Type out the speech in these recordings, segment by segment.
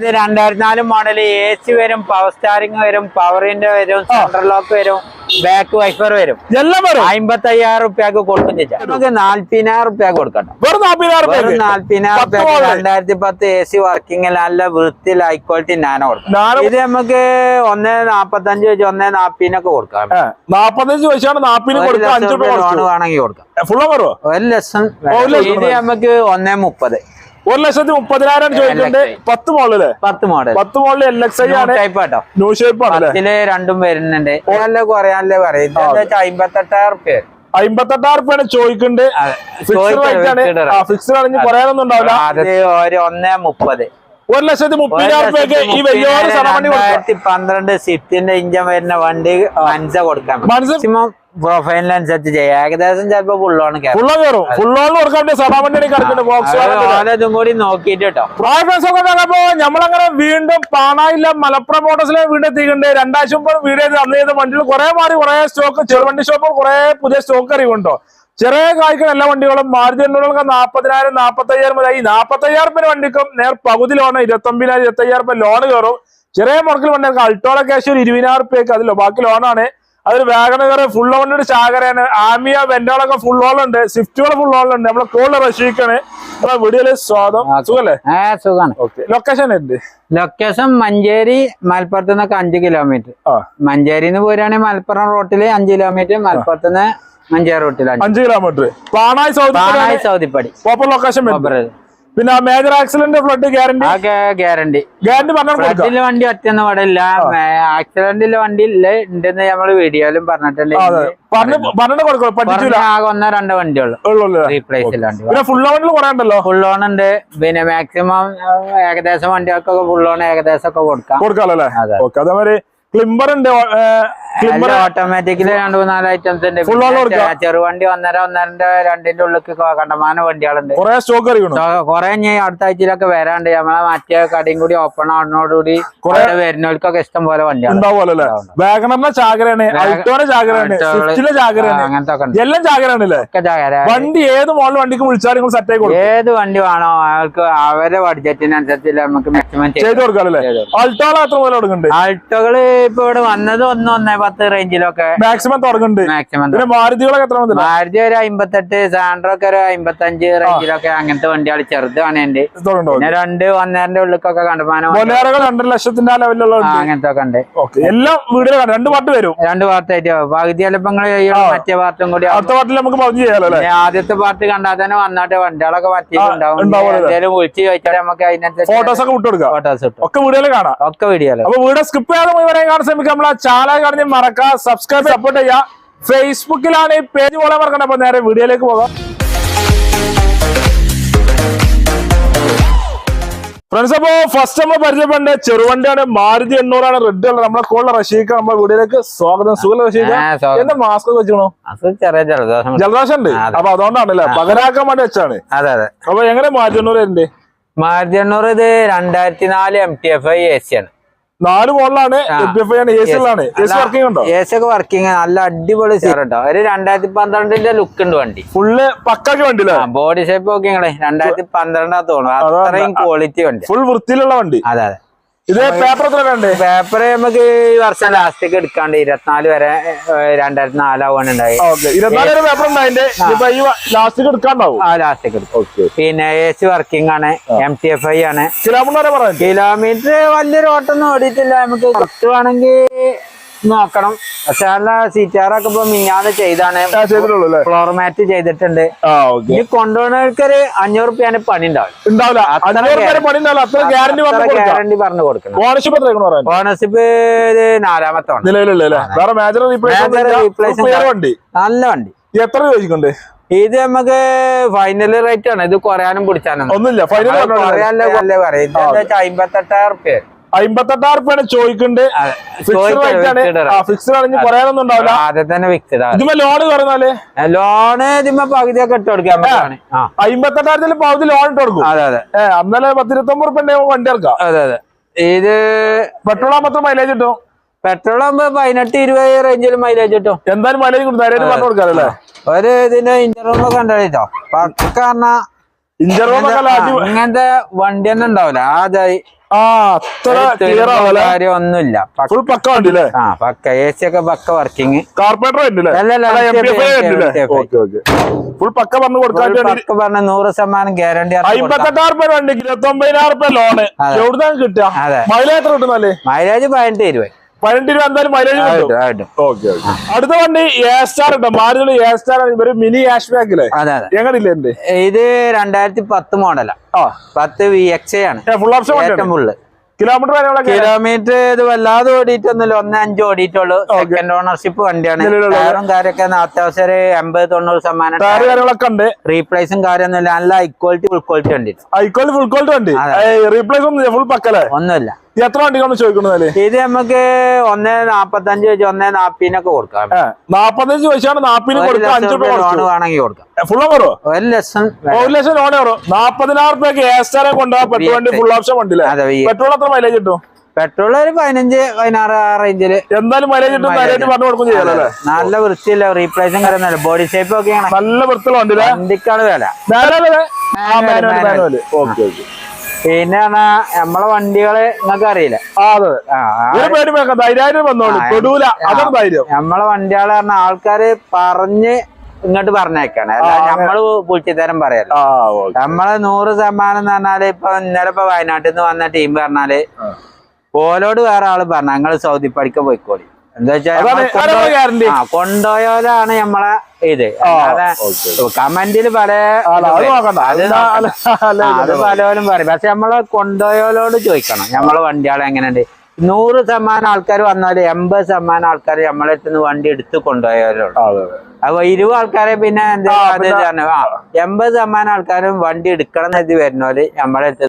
ഇത് 2004 model AC വരും, power steering വരും, പവറിന്റെ വരും, സെൻട്രൽ ലോക്ക് വരും, ബാക്ക് വൈഫർ വരും. എല്ലാം വരും. 55,000 റുപ്യക്ക് കൊടുക്കും ചേച്ചാ. നമുക്ക് 40,000 റുപ്യ കൊടുക്കട്ടോ. 40,000 2010 AC വർക്കിംഗ് നല്ല വൃത്തിയിൽ ഹൈ ക്വാളിറ്റി നാനോ കൊടുക്കാം. ഇത് നമുക്ക് 1.45 വെച്ച് 1.40 കൊടുക്കാം. 45 വെച്ചാണ് 40 വേണമെങ്കിൽ കൊടുക്കാം. 1 ലക്ഷം. ഇത് നമുക്ക് 1.30. 1,30,000 ചോദിക്കുന്നുണ്ട്. 10 മോഡല് 10 മോഡൽ 10 മോഡല് LXI ആണ്. ന്യൂ ഷേപ്പ് ആണ്. ഇതില് രണ്ടും വരുന്നുണ്ട്. കുറയാനല്ലേ പറയും. 58,000 റുപ്യ. 58,000 റുപ്യാണ് ചോദിക്കുന്നുണ്ട്. ഫിക്സ്ഡ് ആണെങ്കിൽ പറയാനൊന്നും ഉണ്ടാവില്ല. 1.30. 1,30,000 റുപ്യക്ക് ഈ വലിയൊരു 2012 സ്വിഫ്റ്റിന്റെ ഇഞ്ചൻ വരുന്ന വണ്ടി മൻസ കൊടുക്കാൻ മാക്സിമം പ്രൊഫൈലിനനുസരിച്ച് ചെയ്യാം. ഏകദേശം ചിലപ്പോ ഫുള്ളോൺ കയറും. ഫുള്ളോൺ കൊടുക്കാൻ ഇതും കൂടി നോക്കിട്ട് കേട്ടോ. നമ്മളങ്ങനെ വീണ്ടും പാണായില്ല മലപ്പുറം മോട്ടോഴ്സിലെ വീണ്ടും എത്തിയിട്ടുണ്ട്. 2 ആഴ്ച മുമ്പ് വീഡിയോ അന്ന് ചെയ്ത വണ്ടികൾ കുറെ മാറി, കുറെ സ്റ്റോക്ക് ചെറുവണ്ടി ഷോപ്പുകൾ കുറെ പുതിയ സ്റ്റോക്ക് അറിവുണ്ടോ. ചെറിയ കായ്ക്കുന്ന എല്ലാ വണ്ടികളും മാരുതി എണ്ണൂറുകൾക്ക് 40,000 45,000 മുതൽ 45,000 റുപ്യ വണ്ടിക്കും നേർ പകുതി ലോണ് 29,000 25,000 റുപ്യ ലോണ് കയറും. ചെറിയ മുടക്കിൽ വണ്ടികൾക്ക് അൾട്ടോള ക്യാഷ് ഒരു 20,000 റുപ്യക്ക് അതിലോ ബാക്കി ലോണാണ്. അതിൽ WagonR full ഓണിന്റെ ചാകരയാണ്. Amiya വെന്റോളൊക്കെ full ഓളുണ്ട്. സ്വിഫ്റ്റുകൾ full ഓളുണ്ട്. നമ്മളെ കോള് റഷീക്കാണ്. നമ്മളെ വീഡിയോയില് സ്വാഗതം. സുഖല്ലേ? സുഖമാണ്. ലൊക്കേഷൻ ഉണ്ട്. ലൊക്കേഷൻ മഞ്ചേരി, മലപ്പുറത്ത് നിന്നൊക്കെ 5 കിലോമീറ്റർ. മഞ്ചേരിന്ന് പോരാണെങ്കിൽ മലപ്പുറം റോട്ടില് 5 കിലോമീറ്റർ, മലപ്പുറത്ത് മഞ്ചേരി റോട്ടിൽ 5 കിലോമീറ്റർ. പാണായി സൗദിപ്പടി ലൊക്കേഷൻ. പിന്നെ മേജർ ആക്സിഡന്റ് ഫ്ലഡ് ഗ്യാരണ്ടി വണ്ടി ഒറ്റൊന്നും ഇവിടെ ഇല്ല. ആക്സിഡന്റിലെ വണ്ടി ഉണ്ടെന്ന് നമ്മള് വീഡിയോയിലും പറഞ്ഞിട്ടുണ്ട്. ആകെ 1-2 വണ്ടിയുള്ളൂ റീപ്ലേസ്. ഫുൾ ഓൺ ഉണ്ട്. പിന്നെ മാക്സിമം ഏകദേശം വണ്ടികൾക്കൊക്കെ ഫുൾ ഓൺ ഏകദേശം ഒക്കെ കൊടുക്കാം. ക്ലിംബർ ഉണ്ട്. ഓട്ടോമാറ്റിക്കലി 2-4 ഐറ്റംസ് ഉണ്ട്. ചെറുവണ്ടി 1.5-1.2 ഉള്ളിൽ കണ്ടമാനം വണ്ടികളുണ്ട്. കൊറേ അടുത്ത ആഴ്ചയിലൊക്കെ വരാണ്ട്. നമ്മളെ മറ്റേ കടയും കൂടി ഓപ്പൺ ആവുന്നതോടുകൂടി വരുന്നവർക്കൊക്കെ ഇഷ്ടം പോലെ വണ്ടികളുണ്ട്. വണ്ടി ഏത് മോഡൽ വണ്ടിക്ക് വിളിച്ചാലും സെറ്റ് ആയി. ഏത് വണ്ടി വേണോ അവർക്ക് അവരുടെ ബഡ്ജറ്റിനനുസരിച്ച് നമുക്ക് മാക്സിമം ചെയ്ത് കൊടുക്കാം. ആൾട്ടോകള് ഇപ്പൊ ഇവിടെ വന്നത് 1-1.10 റേഞ്ചിലൊക്കെ മാക്സിമം തുടങ്ങുന്നുണ്ട്. മാരുതി ഒരു 58, സാൻഡ്രോക്കെ ഒരു 55 റേഞ്ചിലൊക്കെ അങ്ങനത്തെ വണ്ടികൾ ചെറുത് വേണേണ്ട്. പിന്നെ 2-1.5 ഉള്ളിലൊക്കെ കണ്ടമാനം 2,00,000 ലെവലിലുള്ള അങ്ങനത്തെ ഒക്കെ ഉണ്ട്. എല്ലാം വീഡിയോ 2 പാർട്ട് വരും. 2 പാർട്ടായിട്ട് പകുതി ചിലപ്പങ്ങൾ ചെയ്യണം. മറ്റേ പാർട്ടും കൂടി ആദ്യത്തെ പാർട്ട് കണ്ടാൽ തന്നെ വന്നാട്ടെ വണ്ടികളൊക്കെ പറ്റിയിട്ടുണ്ടാവും. എന്തെങ്കിലും വിളിച്ച് ചോദിച്ചാൽ നമുക്ക് അതിനനുസരിച്ച് ഫോട്ടോസ് ഒക്കെ വിട്ടുകൊടുക്കാം. ഒക്കെ വീഡിയോയിൽ കാണാം. ഒക്കെ വീഡിയോയിൽ. അപ്പൊ വീഡിയോ സ്കിപ്പ് ചെയ്യാതെ മുഴുവൻ കാണാൻ ശ്രമിക്കാം. നമ്മളെ ചാനൽ കാണി മറക്കാം, സബ്സ്ക്രൈബ് സപ്പോർട്ട് ചെയ്യാം. ഫേസ്ബുക്കിലാണ് ഈ പേജ് പോലെ മറക്കണ്ട. അപ്പൊ നേരെ വീഡിയോയിലേക്ക് പോകാം. ഫ്രണ്ട്സ്, അപ്പൊ ഫസ്റ്റ് നമ്മൾ പരിചയപ്പെടേണ്ട ചെറുവണ്ടിയാണ്. Maruti 800 red colour. നമ്മളെ കോള റഷീഖ് നമ്മുടെ വീഡിയോയിലേക്ക് സ്വാഗതം. സുഖം റഷീഖ്? എന്റെ മാസ്ക് ഒക്കെ വെച്ചോ? ജലദോഷം ഉണ്ട്. അപ്പൊ അതുകൊണ്ടാണല്ലേ പകരാക്കാൻ വേണ്ടി വെച്ചാണ്. അപ്പൊ എങ്ങനെ മാരുതി 800 ഉണ്ട്? മാരുതി 800 ഇത് 2004 MT-FI AC ആണ്. 4 മോഡലാണ്. AC ഒക്കെ വർക്കിംഗ് നല്ല അടിപൊളി സാറുണ്ടോ. ഒരു 2012 ലുക്ക് ഉണ്ട് വണ്ടി. ഫുള്ള് പക്കാക്കി വണ്ടി. ബോഡി ഷേപ്പ് നോക്കി 2012 തോന്നുന്നു. അത്രയും ക്വാളിറ്റി വണ്ടി. ഫുൾ വൃത്തിയിലുള്ള വണ്ടി. അതെ. ഇത് പേപ്പർ പേപ്പർ നമുക്ക് ഈ വർഷം ലാസ്റ്റിക്ക് എടുക്കാണ്ട് 24 വരെ 2004 ആവാനുണ്ടായി. ലാസ്റ്റിക്ക് എടുക്കും. പിന്നെ AC വർക്കിംഗ് ആണ്. MT-FI ആണ്. കിലോമീറ്റർ വലിയൊരു ഓട്ടൊന്നും ഓടിയിട്ടില്ല. നമുക്ക് കുറച്ച് വേണമെങ്കിൽ നോക്കണം. പക്ഷെ നല്ല സീറ്റാറൊക്കെ ഇപ്പൊ മിഞ്ഞാന്ന് ചെയ്താണ്. ഫ്ലോർ മാറ്റ് ചെയ്തിട്ടുണ്ട്. ഈ കൊണ്ടുപോകുന്നവർക്കൊരു 500 റുപ്യാണ് പണി ഉണ്ടാവില്ല. ഗ്യാരണ്ടി പറഞ്ഞു കൊടുക്കണം. ഓണർഷിപ്പ് 4ാമത്തെ നല്ല വണ്ടി. എത്ര ചോദിക്കുന്നുണ്ട്? ഇത് നമുക്ക് ഫൈനൽ റേറ്റ് ആണ്. ഇത് കുറയാനും പിടിച്ചാനും ഒന്നുമില്ല. പറയാനല്ലേ പറയും. 58,000 റുപ്യ. 58,000 റുപ്യാണ് ചോദിക്കുന്നുണ്ട്. ഫിക്സ്ഡ് ആണെങ്കിൽ പറയാനൊന്നും ഉണ്ടാവില്ല. ആദ്യം തന്നെ ഫിക്സ്ഡ്. ഇതിപ്പോ ലോണ് പറഞ്ഞാല് ലോണ് ഇതിമ്മ പകുതിയൊക്കെ ഇട്ട് കൊടുക്കാം. 58,000 പകുതി ലോൺ ഇട്ട് കൊടുക്കും. അതെ. അന്നലെ 10-29 റുപ്യ വണ്ടി ഇറക്കാം. അതെ. ഇത് പെട്രോൾ ആകുമ്പോ മൈലേജ് കിട്ടും. പെട്രോൾ ആകുമ്പോ 18-20 റേഞ്ചിൽ മൈലേജ് കിട്ടും. എന്തായാലും മൈലേജ് കിട്ടും. പറഞ്ഞു കൊടുക്കാറല്ലേ. ഒരു ഇതിന്റെ ഇഞ്ചർ റൂം കണ്ടോ പക്ക. ഇങ്ങനത്തെ വണ്ടി തന്നെ ഉണ്ടാവില്ല. ആദ്യമായി അത്ര ക്ലിയർ ആണല്ലേ, കാര്യമൊന്നുമില്ല. ഫുൾ പക്ക വണ്ടി അല്ലേ? പക്ക AC ഒക്കെ പക്ക വർക്കിംഗ്. കാർപ്പറേറ്റർ ഫുൾ പക്ക പറഞ്ഞു കൊടുക്കാൻ 100% ഗ്യാരണ്ടി. 58,000 വണ്ടി, 29,000 ലോണ്. എവിടുന്നാണ് കിട്ടുക? മൈലേജ് എത്ര കിട്ടുന്നല്ലേ? മൈലേജ് 18-20. 18 രൂപ എന്തായാലും മൈലേജ് കിട്ടും. അടുത്ത വണ്ടി A-Star ഉണ്ടോ? മാരുതി A-Star ഒരു മിനി ആഷ് ബാക്കിലെ എങ്ങനെയില്ലേ? ഇത് 2010 മോഡലാ. 10 VXA ആണ്. Full option full. കിലോമീറ്റർ ഇത് വല്ലാതെ ഓടിയിട്ടൊന്നുമില്ല, 1.5 ഓടിയിട്ടുള്ളൂ. സെക്കൻഡ് ഓണർഷിപ്പ് വണ്ടിയാണ്. ടയറും കാര്യമൊക്കെ അത്യാവശ്യം ഒരു 80-90% ഉണ്ട്. റീപ്ലേസും കാര്യമൊന്നുമില്ല. നല്ല ഹൈ ക്വാളിറ്റി ഫുൾ ക്വാളിറ്റി വണ്ടി. ഫുൾ ക്വാളിറ്റി വണ്ടി, റീപ്ലേസ് ഒന്നും ഫുൾ പക്കല്ലേ? ഒന്നുമില്ല. എത്ര വണ്ടികളാണ് ചോദിക്കുന്നത്? ഇത് നമുക്ക് 1.45 വെച്ച് 1.40 കൊടുക്കാം. 45 ചോദിച്ചാണ് 40 കൊടുക്കാം. ലോൺ വേണമെങ്കിൽ കൊടുക്കാം. ഫുൾ ഓവറോ? 1 ലക്ഷം ലോൺ കയറും. 40,000 രൂപയ്ക്ക് A-Star കൊണ്ടുപോകാൻ പെട്രോൾ വണ്ടി, ഫുൾ ഓപ്ഷൻ വണ്ടി. പെട്രോൾ എത്ര മൈലേജ് കിട്ടും? പെട്രോൾ ഒരു 15-16 റേഞ്ചില് എന്തായാലും മൈലേജ് കിട്ടും. പറഞ്ഞു കൊടുക്കും ചെയ്യാലോ. നല്ല വൃത്തിയില്ല, റീപ്ലേസും കാര്യമൊന്നുമില്ല. ബോഡി ഷേപ്പ് ഒക്കെ നല്ല വൃത്തിയുള്ള വണ്ടി. വണ്ടിക്കാണ് വില. പിന്നെ നമ്മളെ വണ്ടികള് നിങ്ങൾക്ക് അറിയില്ല. നമ്മളെ വണ്ടികള് പറഞ്ഞ ആൾക്കാര് പറഞ്ഞ് ഇങ്ങോട്ട് പറഞ്ഞേക്കാണ്, അല്ല നമ്മള് പുളിച്ചിത്തരം പറയല്ലോ. നമ്മള് 100% എന്ന് പറഞ്ഞാല് ഇപ്പൊ ഇന്നലെ വയനാട്ടിൽ നിന്ന് വന്ന ടീം പറഞ്ഞാല് ഓലോട് വേറെ ആള് പറഞ്ഞ ഞങ്ങള് സൗദി പഠിക്ക പോയിക്കോളി. എന്താ വെച്ചാൽ കൊണ്ടുപോയാലാണ് നമ്മളെ ഇത്. കമന്റില് അത് പലരും പറയും. പക്ഷെ നമ്മളെ കൊണ്ടുപോയാലോട് ചോദിക്കണം നമ്മളെ വണ്ടികളെ എങ്ങനെയുണ്ട്. 100% ആൾക്കാർ വന്നാല് 80% ആൾക്കാർ നമ്മളെ അടുത്ത് നിന്ന് വണ്ടി എടുത്ത് കൊണ്ടുപോയാലുള്ളൂ. അപ്പൊ 20 ആൾക്കാരെ പിന്നെ എന്താ 80% ആൾക്കാരും വണ്ടി എടുക്കണം എന്ന് വരുന്നോല് നമ്മളെ അടുത്ത്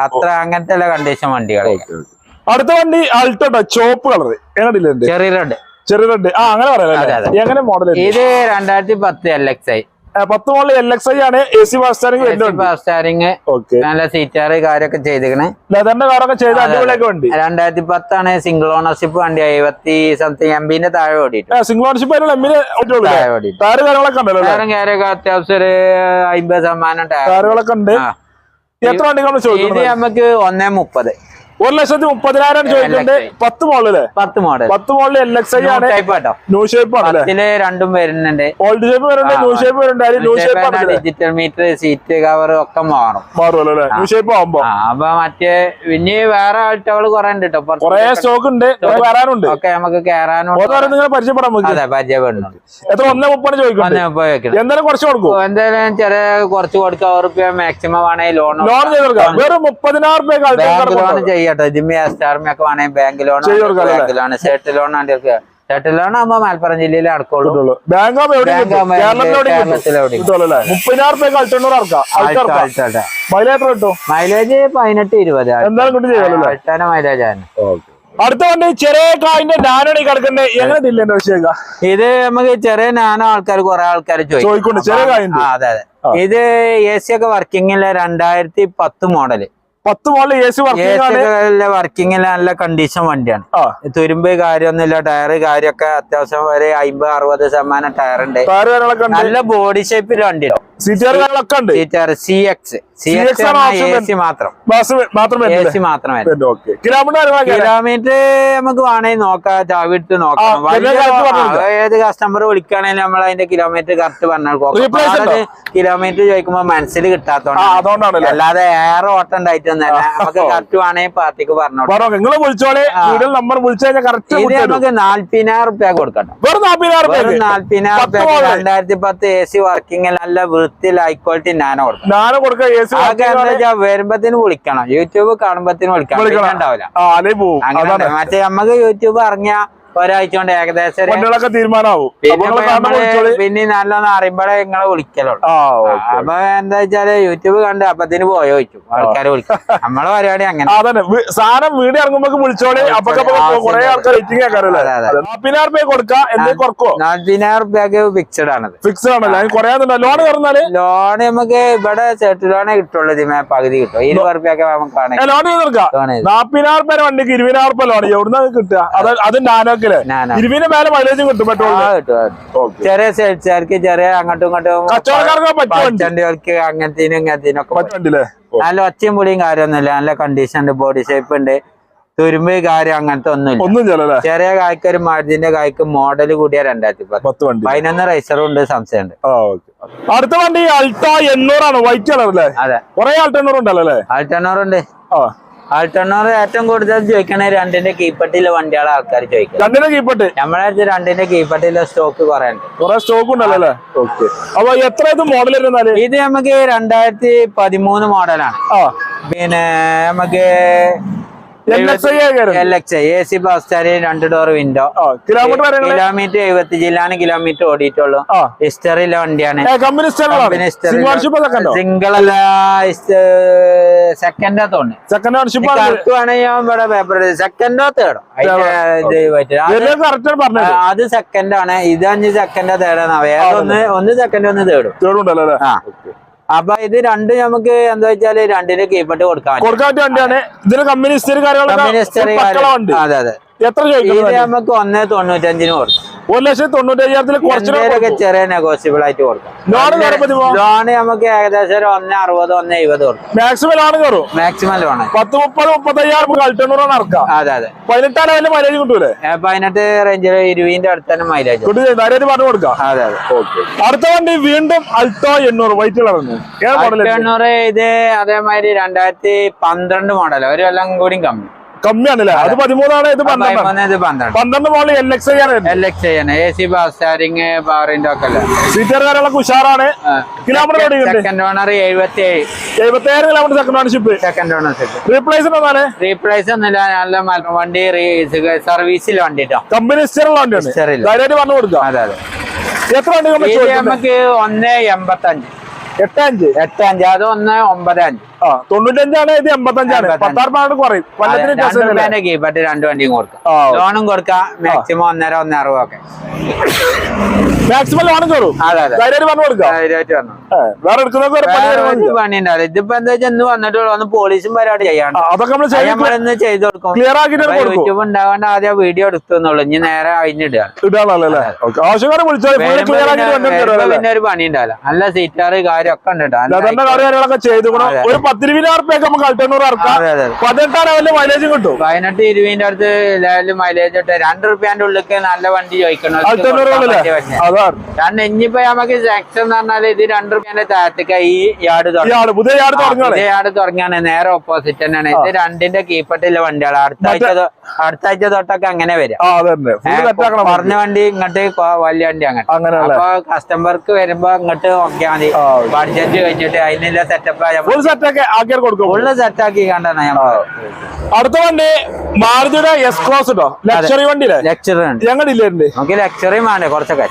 അത്ര അങ്ങനത്തെ കണ്ടീഷൻ വണ്ടികളെ. അടുത്ത വണ്ടി അൾട്ടോ, ചോപ്പ് കളർ, ചെറിയ റെഡ്. അങ്ങനെ പറയാം. എങ്ങനെ മോഡൽ? ഇത് 2010 LXi. 10 മോഡൽ LXi ആണ്. AC ഫാസ്റ്റ് സ്റ്റാരിങ്, നല്ല സീറ്റാറ് കാര്യമൊക്കെ ചെയ്തിരിക്കണേ. ലെതറിന്റെ കാറൊക്കെ ചെയ്ത് അടിപൊളിയൊക്കെ വണ്ടി. 2010 ആണ്. സിംഗിൾ ഓണർഷിപ്പ് വണ്ടി. 70 MB താഴെ ഓടിയിട്ടു. സിംഗിൾ ഓണർഷിപ്പ് അത്യാവശ്യം ഒരു 50% ടയറുകളൊക്കെ ഉണ്ട്. എത്ര വണ്ടികളാണ് ചോദിക്കുന്നത്? ഇത് നമുക്ക് 1.30. 1,30,000 ചോദിക്കുന്നുണ്ട്. 10 മോഡല്. 10 മോഡൽ LXi ആണ്. ന്യൂ ഷേപ്പ് ആണ്. രണ്ടും വരുന്നുണ്ട്. ഓൾഡ് ഷേപ്പ് വരുന്നുണ്ട്, ന്യൂ ഷേപ്പ് വരുന്നുണ്ട്. ഡിജിറ്റൽ മീറ്റർ, സീറ്റ് കവർ ഒക്കെ മാറുമല്ലോ ന്യൂ ഷേപ്പ് ആവുമ്പോ. അപ്പൊ മറ്റേ പിന്നെ വേറെ ആൾട്ടകള് കുറെ ഉണ്ട് കേട്ടോ. കുറെ സ്റ്റോക്ക് ഉണ്ട്, വരാനുണ്ട്. ഒക്കെ നമുക്ക് കയറാനുണ്ട്. പരിചയപ്പെടാൻ പരിചയപ്പെടുന്നുണ്ട്. എത്ര 1.30 ചോദിക്കുന്നത്? എന്തായാലും കുറച്ച് കൊടുക്കും. എന്തായാലും ചെറിയ കുറച്ച് കൊടുക്കാം. ₹100 മാക്സിമം ആണെങ്കിൽ ലോൺ ചെയ്ത് കൊടുക്കാം. വെറും 30,000 ലോൺ ചെയ്യട്ടോ. ജിമ്മി സ്റ്റാർമിയൊക്കെ വേണമെങ്കിൽ ബാങ്ക് ലോൺ, സെറ്റ് ലോൺ ആകുമ്പോ മലപ്പുറം ജില്ലയിൽ അടക്കുള്ളൂ. മൈലേജ് 18-20 മൈലേജ് ആണ്. അടുത്ത വണ്ടി ചെറിയ കായിന്റെ നാനോണി കിടക്കുന്നത് എങ്ങനെ വിഷയം? ഇത് നമുക്ക് ചെറിയ നാനോ ആൾക്കാർ കുറെ ആൾക്കാർ ചോദിക്കും. അതെ അതെ. ഇത് AC ഒക്കെ working 2010 model. 10 model AC working നല്ല കണ്ടീഷൻ വണ്ടിയാണ്. തുരുമ്പ് കാര്യമൊന്നുമില്ല. ടയറ് കാര്യമൊക്കെ അത്യാവശ്യം ഒരു 50-60% ടയർ ഉണ്ട്. നല്ല ബോഡി ഷേപ്പിൽ വണ്ടിയാണ്. AC മാത്രം. കിലോമീറ്റർ നമുക്ക് വേണമെങ്കിൽ നോക്കാം, ചാവി എടുത്ത് നോക്കാം. ഏത് കസ്റ്റമർ വിളിക്കുകയാണെങ്കിൽ നമ്മൾ അതിന്റെ കിലോമീറ്റർ കറക്റ്റ് പറഞ്ഞാൽ കിലോമീറ്റർ ചോദിക്കുമ്പോ മനസ്സിൽ കിട്ടാത്തോണ്ട്, അല്ലാതെ ഏറെ ഓട്ടം ഉണ്ടായിട്ടൊന്നല്ല. നമുക്ക് കറക്റ്റ് വേണമെങ്കിൽ പാർട്ടിക്ക് പറഞ്ഞു. ഇത് നമുക്ക് 40,000 കൊടുക്കട്ടെ. 40,000 2010 AC വർക്കിംഗ് നല്ല വൃത്തിയിൽ ഹൈ ക്വാളിറ്റി നാനോ കൊടുക്കാം. വരുമ്പത്തിന് വിളിക്കണം, യൂട്യൂബ് കാണുമ്പത്തിന് വിളിക്കണം. ഉണ്ടാവില്ല മറ്റേ നമുക്ക് യൂട്യൂബ് ഇറങ്ങിയ ഒരാഴ്ച കൊണ്ട് ഏകദേശം തീരുമാനമാവും. പിന്നെ നല്ലോണം അറിയുമ്പോഴേ നിങ്ങളെ വിളിക്കലുള്ളൂ. അപ്പൊ എന്താ വെച്ചാല് യൂട്യൂബ് കണ്ട് അപ്പത്തിന് പോയോ ചോദിച്ചു ആൾക്കാരെ വിളിക്കും. നമ്മളെ പരിപാടി അങ്ങനെ. സാധനം വീഡിയോ ഇറങ്ങുമ്പോ വിളിച്ചോളി. 40,000 ഫിക്സഡ് ആണ്. ലോൺ നമുക്ക് ഇവിടെ സെറ്റ് ലോണേ കിട്ടുള്ളൂ. ഇതിമേ പകുതി കിട്ടും. 20,000 നമുക്ക് 40,000 വണ്ടിക്ക് 20,000 ലോൺ. എവിടുന്ന കിട്ടുക? അത് നാനോ നാനോക്കില്ലേ? 20 മേലെ മൈലേജും കിട്ടും പെട്രോൾ. ചെറിയ സെയിൽസുകാർക്ക് ചെറിയ അങ്ങോട്ടും ഇങ്ങോട്ടും കച്ചവടക്കാർക്ക് അങ്ങനത്തേനും ഇങ്ങനത്തേനൊക്കെ പറ്റുണ്ടല്ലേ? നല്ല ഒച്ചയും പൊടിയും കാര്യമൊന്നുമില്ല. നല്ല കണ്ടീഷൻ ഉണ്ട്, ബോഡി ഷേപ്പ് ഉണ്ട്, തുരുമ്പ് കാര്യം അങ്ങനത്തെ ഒന്നുമില്ല. ചെറിയ കായ്ക്ക് ഒരു മരുന്നിന്റെ കായ്ക്ക് മോഡൽ കൂടിയ 2010 11 റൈസറും ഉണ്ട്, സംശയമുണ്ട്. അടുത്ത വണ്ടി അൾട്ടോ 800 ആണ്, വൈറ്റ് കളർ അല്ലേ? അതെ, കുറെ ആൾട്ടോ 800 ഉണ്ടല്ലോ? ആൾട്ടോ 800 ഉണ്ട്. ആൾട്ടോ 800 ഏറ്റവും കൂടുതൽ ചോദിക്കണേ 2ന്റെ കീപ്പട്ടിലെ വണ്ടികളെ ആൾക്കാർ ചോദിക്കും. 2ന്റെ കീപ്പട്ട് നമ്മളെ 2ന്റെ കീപ്പട്ടിലെ സ്റ്റോക്ക് കുറെ ഉണ്ട്, കുറെ സ്റ്റോക്ക് ഉണ്ടല്ലോ. അപ്പൊ എത്ര ഇത് മോഡൽ ഇരുന്നാല്? ഇത് നമുക്ക് 2013 മോഡലാണ്. പിന്നെ നമുക്ക് LXi AC ബസ് 2 ഡോർ വിൻഡോ. കിലോമീറ്റർ 70 ജില്ലാണ് കിലോമീറ്റർ ഓടിയിട്ടുള്ളൂ. ഹിസ്റ്ററിയിലെ വണ്ടിയാണ്. സിംഗിൾ അല്ല, സെക്കൻഡോ തോന്നുന്നു. ഇവിടെ പേപ്പർ സെക്കൻഡോ തേടോ അത് സെക്കൻഡാണ്. ഇത് 5 സെക്കൻഡോ തേടാണ്. വേറെ ഒന്ന് സെക്കൻഡ് ഒന്ന് തേടും. അപ്പൊ ഇത് രണ്ടും നമുക്ക് എന്താ വെച്ചാല് 2ന്റെ കീപ്പട്ട് കൊടുക്കാൻ വണ്ടിയാണ്. ഇതിന് കമ്പനി അതെ അതെ. എത്ര നമുക്ക് 1.95 കൊടുക്കാം. 1,95,000 കുറച്ചൊക്കെ ചെറിയ നെഗോഷ്യബിൾ ആയിട്ട് കൊടുക്കാം. ലോണ് നമുക്ക് ഏകദേശം 1.60 1.70 കൊടുക്കാം. മാക്സിമം ലോൺ കയറും. മാക്സിമം ലോണ് 10-30-35,000 നടക്കാം. അതെ അതെ. 18 മൈലേജ് കിട്ടൂലേ? 18 റേഞ്ചിൽ 20ന്റെ അടുത്ത് തന്നെ മൈലേജ് പറഞ്ഞു കൊടുക്കാം. അതെ അതെ. അടുത്ത വണ്ടി വീണ്ടും അൾട്ടോ 800 വൈറ്റ് കളർ. 800 ഇത് അതേമാതിരി 2012 മോഡൽ, ഒരു കൊല്ലം കൂടി കമ്മിയാണല്ലേ? അത് 13 ഇത് 12 മോഡൽ LXi ആണ്. AC ബസ് സ്റ്റാരിങ് പവറിന്റെ ഒക്കെ സീറ്റർ കാര്യങ്ങളൊക്കെ ഉഷാറാണ്. Kilometre second owner 77 kilometre second ownership. Replace ഒന്നുമില്ല. നല്ല വണ്ടി സർവീസിൽ വണ്ടി കമ്പനി പറഞ്ഞു കൊടുക്കാം. അതെ അതെ. എത്ര വണ്ടി നമുക്ക് 1.85 8.5 അത് 1.95. 95 ഇത് 85. 16 കുറയും. 2 വണ്ടിയും കൊടുക്കാം. ലോണും കൊടുക്കാം. മാക്സിമം 1.5-1.60 ഒക്കെ മാക്സിമം ലോണും കയറും. പറഞ്ഞു കൊടുക്കാം. പണി ഉണ്ടാവില്ല. ഇതിപ്പോ എന്താ വെച്ചാൽ ഇന്ന് വന്നിട്ടുള്ളൂ. ഒന്ന് പോലീസും പരിപാടി ചെയ്യാണ്ട് നമ്മളൊന്ന് ചെയ്ത് കൊടുക്കും. യൂട്യൂബ് ഉണ്ടാവാണ്ട് ആദ്യം വീഡിയോ എടുത്തുന്നുള്ളൂ. ഇനി നേരെ അഴിഞ്ഞിടുക. പിന്നെ ഒരു പണി ഉണ്ടാവില്ല. നല്ല സീറ്റാറ് കാര്യമൊക്കെ ഉണ്ട്. ഒരു 10-20 നമുക്ക് അൾട്ടോണൂർ ഇറക്കാം. 18 മൈലേജ് കിട്ടും. 18-20 അടുത്ത് ലെവലിൽ മൈലേജ് ഇട്ട് 2 റുപ്യാന്റെ ഉള്ളിൽ നല്ല വണ്ടി ചോദിക്കണം. ഇനിയിപ്പോ നമുക്ക് സെക്ഷൻ എന്ന് പറഞ്ഞാല് ഇത് 2 റുപ്യാന്റെ താഴത്തേക്ക് ഈ യാർഡ് തുടങ്ങിയാണ്. നേരെ ഓപ്പോസിറ്റ് തന്നെയാണ്. ഇത് 2ന്റെ കീപ്പട്ടിലെ വണ്ടിയാണ്. അടുത്ത ആഴ്ച തൊട്ടൊക്കെ അങ്ങനെ വരും. കുറഞ്ഞ വണ്ടി ഇങ്ങോട്ട് വലിയ വണ്ടി അങ്ങനെ. അപ്പൊ കസ്റ്റമർക്ക് വരുമ്പോ ഇങ്ങോട്ട് നോക്കിയാൽ മതി. ബഡ്ജറ്റ് കഴിഞ്ഞിട്ട് അതിനുള്ള ഫുള്ള് സെറ്റാക്കി കണ്ടാണ് ഞാൻ. അടുത്ത വണ്ടി മാരുതിയുടെ S-Cross ലക്ഷറി വണ്ടി. ഞങ്ങളില്ലേ നമുക്ക് ലക്ഷറിയും വേണ്ടേ കുറച്ചൊക്കെ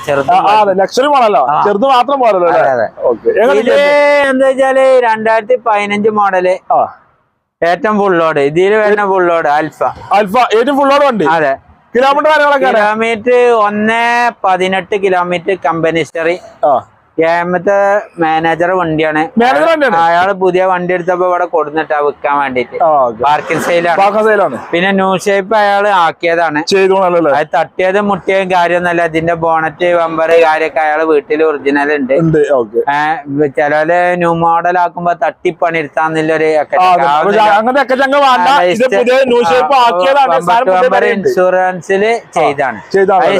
ലക്ഷറി വേണല്ലോ. ചെറുത് മാത്രം പോലല്ലോ. എന്താ വെച്ചാല് 2015 മോഡല് ഏറ്റവും ഫുൾ ലോഡ്. ഇതിൽ വരുന്ന ഫുൾ ലോഡ് അൽഫ ഏറ്റവും ഫുൾ ലോഡ് വണ്ടി. അതെ. Kilometre 1.18 kilometre company history. ഏമത്തെ മാനേജർ വണ്ടിയാണ്. അയാള് പുതിയ വണ്ടി എടുത്തപ്പോ ഇവിടെ കൊടുത്തിട്ടാ വിൽക്കാൻ വേണ്ടിട്ട്. പാർക്കിംഗ് സെയിലാണ്. പിന്നെ ന്യൂ ഷേപ്പ് അയാള് ആക്കിയതാണ്. അത് തട്ടിയത് മുട്ടിയതും കാര്യമൊന്നുമല്ല. ഇതിന്റെ ബോണറ്റ് ബമ്പറ് കാര്യമൊക്കെ അയാള് വീട്ടിൽ ഒറിജിനൽ ഉണ്ട്. ചിലര് ന്യൂ മോഡൽ ആക്കുമ്പോ തട്ടിപ്പണി എടുത്താന്നുള്ളൊരു ഇൻഷുറൻസിൽ ചെയ്താണ്.